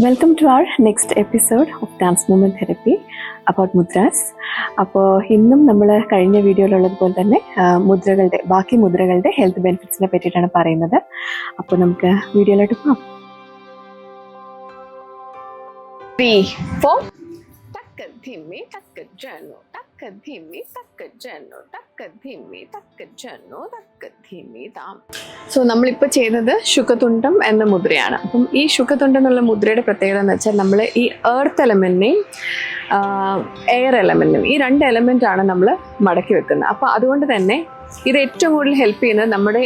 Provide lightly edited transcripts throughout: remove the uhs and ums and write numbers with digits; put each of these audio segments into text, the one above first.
Welcome to our next episode of Dance Movement Therapy about mudras. അപ്പോൾ ഇന്നും നമ്മൾ കഴിഞ്ഞ വീഡിയോയിലുള്ളതുപോലെ തന്നെ ബാക്കി മുദ്രകളുടെ ഹെൽത്ത് ബെനിഫിറ്റ്സിനെ പറ്റിയിട്ടാണ് പറയുന്നത്. അപ്പോൾ നമുക്ക് വീഡിയോയിലോട്ട് പോകാം. 3, 4 Takka dhimmi takka janno takka dhimmi takka janno takka dhimmi takka janno takka dhimmi tam. So നമ്മളിപ്പോൾ ചെയ്തത് ശുഖതുണ്ടം എന്ന മുദ്രയാണ്. അപ്പം ഈ ശുഖതുണ്ടം എന്നുള്ള മുദ്രയുടെ പ്രത്യേകത എന്ന് വെച്ചാൽ നമ്മൾ ഈ എർത്ത് എലമെന്റിനെയും എയർ എലമെന്റിനും ഈ 2 എലമെന്റാണ് നമ്മൾ മടക്കി വെക്കുന്നത്. അപ്പോൾ അതുകൊണ്ട് തന്നെ ഇത് ഏറ്റവും കൂടുതൽ ഹെൽപ്പ് ചെയ്യുന്നത് നമ്മുടെ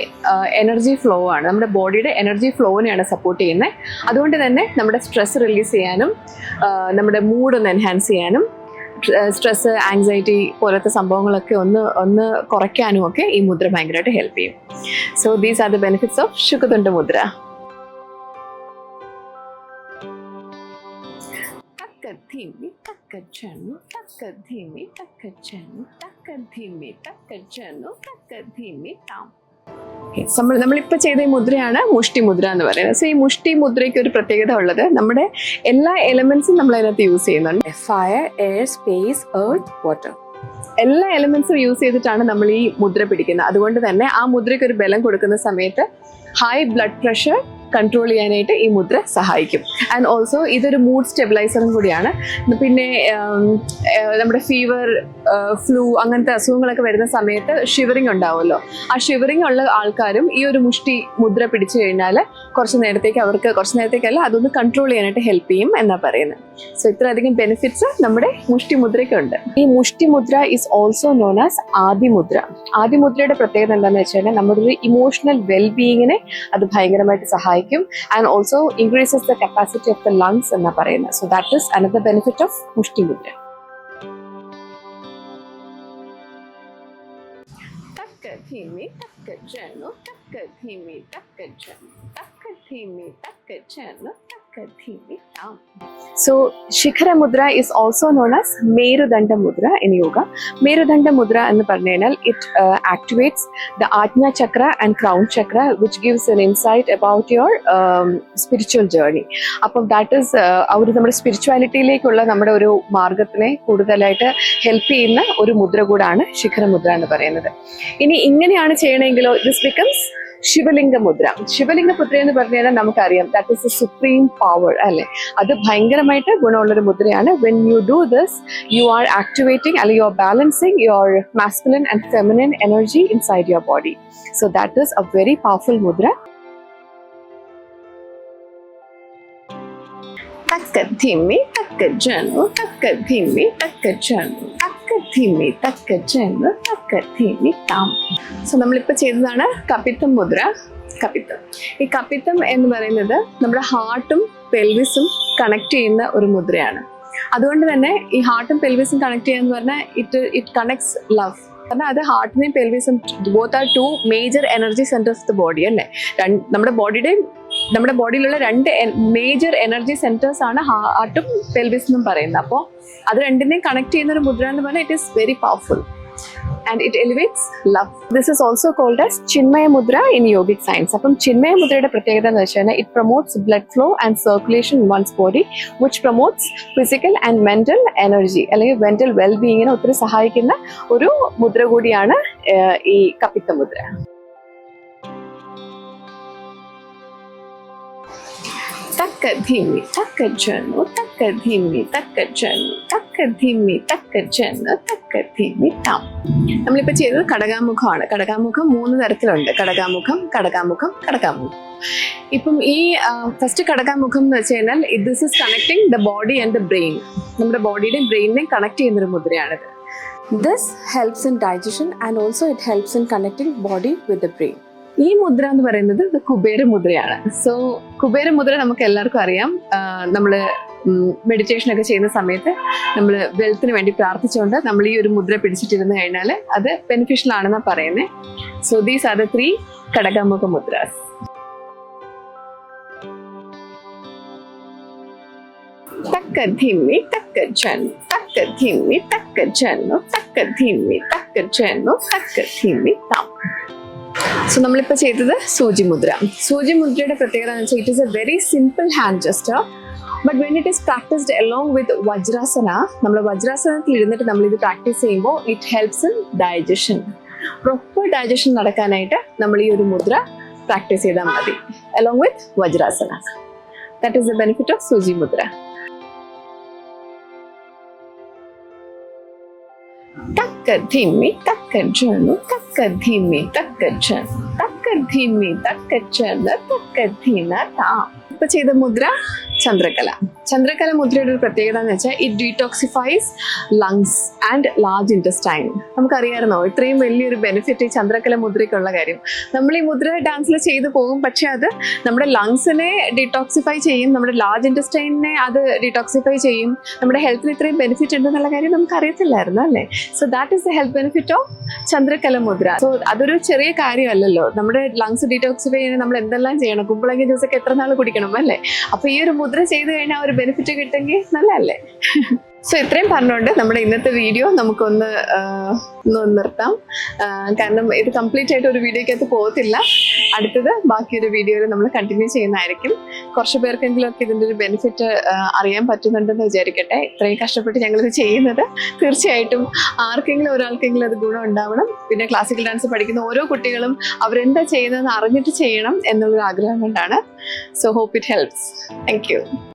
എനർജി ഫ്ലോ ആണ്. നമ്മുടെ ബോഡിയുടെ എനർജി ഫ്ലോനെയാണ് സപ്പോർട്ട് ചെയ്യുന്നത്. അതുകൊണ്ട് തന്നെ നമ്മുടെ സ്ട്രെസ് റിലീസ് ചെയ്യാനും നമ്മുടെ മൂഡ് ഒന്ന് എൻഹാൻസ് ചെയ്യാനും സ്ട്രെസ് ആങ്സൈറ്റി പോലത്തെ സംഭവങ്ങളൊക്കെ ഒന്ന് കുറയ്ക്കാനും ഒക്കെ ഈ മുദ്ര ഭയങ്കരമായിട്ട് ഹെൽപ്പ് ചെയ്യും. So these are the benefits of ശുഖതുണ്ട mudra. Dhimmi takka janno takka dhimmi takka janno takka dhimmi takka janno takka dhimmi tam. നമ്മളിപ്പോൾ ചെയ്ത ഈ മുദ്രയാണ് മുഷ്ടി മുദ്ര എന്ന് പറയുന്നത്. സോ ഈ മുഷ്ടി മുദ്രയ്ക്ക് ഒരു പ്രത്യേകത ഉള്ളത്, നമ്മുടെ എല്ലാ എലമെന്റ്സും നമ്മൾ അതിനകത്ത് യൂസ് ചെയ്യുന്നുണ്ട്. Fire, air, space, earth, water, എല്ലാ എലമെന്റ്സും യൂസ് ചെയ്തിട്ടാണ് നമ്മൾ ഈ മുദ്ര പിടിക്കുന്നത്. അതുകൊണ്ട് തന്നെ ആ മുദ്രയ്ക്ക് ഒരു ബലം കൊടുക്കുന്ന സമയത്ത് ഹൈ ബ്ലഡ് പ്രഷർ കൺട്രോൾ ചെയ്യാനായിട്ട് ഈ മുദ്ര സഹായിക്കും. ആൻഡ് ഓൾസോ ഇതൊരു മൂഡ് സ്റ്റെബിലൈസറും കൂടിയാണ്. പിന്നെ നമ്മുടെ ഫീവർ, ഫ്ലൂ അങ്ങനത്തെ അസുഖങ്ങളൊക്കെ വരുന്ന സമയത്ത് ഷിവറിങ് ഉണ്ടാവുമല്ലോ, ആ ഷിവറിങ് ഉള്ള ആൾക്കാരും ഈ ഒരു മുഷ്ടി മുദ്ര പിടിച്ചു കഴിഞ്ഞാൽ കുറച്ച് നേരത്തേക്കല്ല അതൊന്ന് കൺട്രോൾ ചെയ്യാനായിട്ട് ഹെൽപ്പ് ചെയ്യും എന്നാ പറയുന്നത്. സോ ഇത്രയധികം ബെനിഫിറ്റ്സ് നമ്മുടെ മുഷ്ടി മുദ്രയ്ക്കുണ്ട്. ഈ മുഷ്ടി മുദ്ര ഈസ് ഓൾസോ നോൺ ആസ് ആദിമുദ്ര. ആദിമുദ്രയുടെ പ്രത്യേകത എന്താണെന്ന് വെച്ച് കഴിഞ്ഞാൽ നമ്മുടെ ഒരു ഇമോഷണൽ വെൽബീയിങ്ങിനെ അത് ഭയങ്കരമായിട്ട് സഹായിക്കും. And also increases the capacity of the lungs enna parayna. So that is another benefit of mushti mudra. Takka dhimmi takka janno takka dhimmi takka janno takka dhimmi takka janno takka dhimmi tam. So shikhara mudra is also known as Merudanda mudra in yoga. Merudanda mudra ennu parnayal it activates the Ajna chakra and crown chakra, which gives an insight about your spiritual journey. അപ്പോൾ that is നമ്മുടെ സ്പിരിച്വാലിറ്റിയിലേക്കുള്ള നമ്മുടെ ഒരു മാർഗത്തിനെ കൂടുതലായിട്ട് help ചെയ്യുന്ന ഒരു മുദ്ര കൂടാണ് ശിഖര മുദ്ര എന്ന് പറയുന്നത്. ഇനി ഇങ്ങനെയാണ് ചെയ്യണമെങ്കിലോ ദിസ് ബിക്കംസ് ശിവലിംഗ മുദ്ര. ശിവലിംഗ മുദ്ര എന്ന് പറഞ്ഞാൽ നമുക്കറിയാം that is a supreme power അല്ലെ. അത് ഭയങ്കരമായിട്ട് ഗുണമുള്ളൊരു മുദ്രയാണ്. When you do this you are activating അല്ലെങ്കിൽ you are balancing your masculine and feminine energy inside your body. So that is a very powerful mudra. Takka dhimmi takka janno takka dhimmi takka janno takka dhimmi takka janno takka dhimmi tam. So നമ്മളിപ്പോൾ ചെയ്തതാണ് കപിത്തം മുദ്ര. ഈ കപിത്തം എന്ന് പറയുന്നത് നമ്മുടെ ഹാർട്ടും പെൽവിസും connect ചെയ്യുന്ന ഒരു മുദ്രയാണ്. അതുകൊണ്ട് തന്നെ ഈ ഹാർട്ടും പെൽവിസും കണക്ട് ചെയ്യാന്ന് പറഞ്ഞാൽ ഇറ്റ് കണക്ട്സ് ലവ്. കാരണം അത് ഹാർട്ടിനെയും പെൽവിസും both are 2 major energy centres of the body അല്ലേ. നമ്മുടെ ബോഡിയിലുള്ള 2 മേജർ എനർജി സെന്റേഴ്സ് ആണ് ഹാർട്ടും പെൽവിസ് എന്നും പറയുന്നത്. അപ്പോൾ അത് രണ്ടിനെയും കണക്ട് ചെയ്യുന്ന ഒരു മുദ്ര എന്ന് പറഞ്ഞാൽ it is very powerful and it elevates love. This is also called as Chinmaya Mudra in yogic science. അപ്പം ചിന്മയ മുദ്രയുടെ പ്രത്യേകത എന്ന് വെച്ചാൽ it promotes blood flow and circulation in one's body, which promotes physical and mental energy അല്ലെങ്കിൽ mental well-beingനെ ഒത്തിരി സഹായിക്കുന്ന ഒരു മുദ്ര കൂടിയാണ് ഈ കപിത്ത മുദ്ര. Takka dhimmi takka janno takka dhimmi takka janno takka dhimmi takka janno takka dhimmi tam. നമ്മളിപ്പോൾ ചെയ്തത് കടകാമുഖമാണ്. കടകാമുഖം 3 തരത്തിലുണ്ട്. കടകാമുഖം. ഇപ്പം ഈ ഫസ്റ്റ് കടകാമുഖം എന്ന് വെച്ച് കഴിഞ്ഞാൽ this is connecting the body and the brain. നമ്മുടെ ബോഡിയുടെയും ബ്രെയിനിനെയും കണക്ട് ചെയ്യുന്നൊരു മുദ്രയാണിത്. This helps in digestion and also it helps in connecting body with the brain. ഈ മുദ്ര എന്ന് പറയുന്നത് കുബേര മുദ്രയാണ്. സോ കുബേര മുദ്ര നമുക്ക് എല്ലാവർക്കും അറിയാം. നമ്മൾ മെഡിറ്റേഷൻ ഒക്കെ ചെയ്യുന്ന സമയത്ത് നമ്മൾ വെൽത്തിന് വേണ്ടി പ്രാർത്ഥിച്ചുകൊണ്ട് നമ്മൾ ഈ ഒരു മുദ്ര പിടിച്ചിട്ടിരുന്ന് കഴിഞ്ഞാൽ അത് ബെനിഫിഷ്യൽ ആണെന്നാണ് പറയുന്നത്. സോ ദീസ് ആർ ദ 3 കടകാമുഖ mudras. Takka dhimmi takka janno takka dhimmi takka janno takka dhimmi takka janno takka dhimmi tam. So നമ്മളിപ്പോൾ ചെയ്തത് സൂചി മുദ്ര. സൂചി മുദ്രയുടെ പ്രത്യേകത എന്ന് വെച്ചാൽ it is a very simple hand gesture. But when it is practised along with Vajrasana, നമ്മൾ വജ്രാസനത്തിൽ ഇരുന്നിട്ട് നമ്മൾ ഇത് പ്രാക്ടീസ് ചെയ്യുമ്പോൾ it helps in digestion. Proper digestion നടക്കാനായിട്ട് നമ്മൾ ഈ ഒരു മുദ്ര പ്രാക്ടീസ് ചെയ്താൽ മതി along with Vajrasana. That is the benefit of സൂചി mudra. Takka dhimmi takka janu takka dhimmi takka janu takka dhimmi takka janu takka dhina ta. ഇപ്പൊ ചെയ്ത മുദ്ര ചന്ദ്രകല. ചന്ദ്രകല മുദ്രയുടെ ഒരു പ്രത്യേകത എന്ന് വെച്ചാൽ it detoxifies lungs and large intestine. നമുക്കറിയാമായിരുന്നോ ഇത്രയും വലിയൊരു ബെനിഫിറ്റ് ഈ ചന്ദ്രകല മുദ്രയ്ക്കുള്ള കാര്യം? നമ്മൾ ഈ മുദ്ര ഡാൻസിൽ ചെയ്തു പോകും, പക്ഷെ അത് നമ്മുടെ ലങ്സിനെ ഡീടോക്സിഫൈ ചെയ്യും, നമ്മുടെ ലാർജ് ഇൻറ്റസ്റ്റൈനെ അത് ഡീടോക്സിഫൈ ചെയ്യും. നമ്മുടെ ഹെൽത്തിന് ഇത്രയും ബെനിഫിറ്റ് ഉണ്ടെന്നുള്ള കാര്യം നമുക്ക് അറിയത്തില്ലായിരുന്നു അല്ലേ? So that is the health benefit of Chandrakala mudra. So അതൊരു ചെറിയ കാര്യമല്ലല്ലോ. നമ്മുടെ ലങ്സ് ഡീടോക്സിഫൈ ചെയ്യാൻ നമ്മൾ എന്തെല്ലാം ചെയ്യണം? കുമ്പളങ്ങി ജ്യൂസൊക്കെ എത്ര നാൾ കുടിക്കണം അല്ലേ? അപ്പൊ ഈ ഒരു മുദ്ര ചെയ്ത് കഴിഞ്ഞാൽ ഒരു ബെനിഫിറ്റ് കിട്ടുമെങ്കിൽ നല്ലതല്ലേ? സോ ഇത്രയും പറഞ്ഞുകൊണ്ട് നമ്മുടെ ഇന്നത്തെ വീഡിയോ നമുക്കൊന്ന് നിർത്താം. കാരണം ഇത് കംപ്ലീറ്റ് ആയിട്ട് ഒരു വീഡിയോക്കകത്ത് പോകത്തില്ല. അടുത്തത് ബാക്കിയൊരു വീഡിയോയിൽ നമ്മൾ കണ്ടിന്യൂ ചെയ്യുന്നതായിരിക്കും. കുറച്ച് പേർക്കെങ്കിലും ഒക്കെ ഇതിൻ്റെ ഒരു ബെനിഫിറ്റ് അറിയാൻ പറ്റുന്നുണ്ടെന്ന് വിചാരിക്കട്ടെ. ഇത്രയും കഷ്ടപ്പെട്ട് ഞങ്ങളിത് ചെയ്യുന്നത് തീർച്ചയായിട്ടും ആർക്കെങ്കിലും ഒരാൾക്കെങ്കിലും അത് ഗുണം ഉണ്ടാവണം. പിന്നെ ക്ലാസിക്കൽ ഡാൻസ് പഠിക്കുന്ന ഓരോ കുട്ടികളും അവരെന്താ ചെയ്യുന്നതെന്ന് അറിഞ്ഞിട്ട് ചെയ്യണം എന്നുള്ളൊരു ആഗ്രഹം കൊണ്ടാണ്. So hope it helps. Thank U.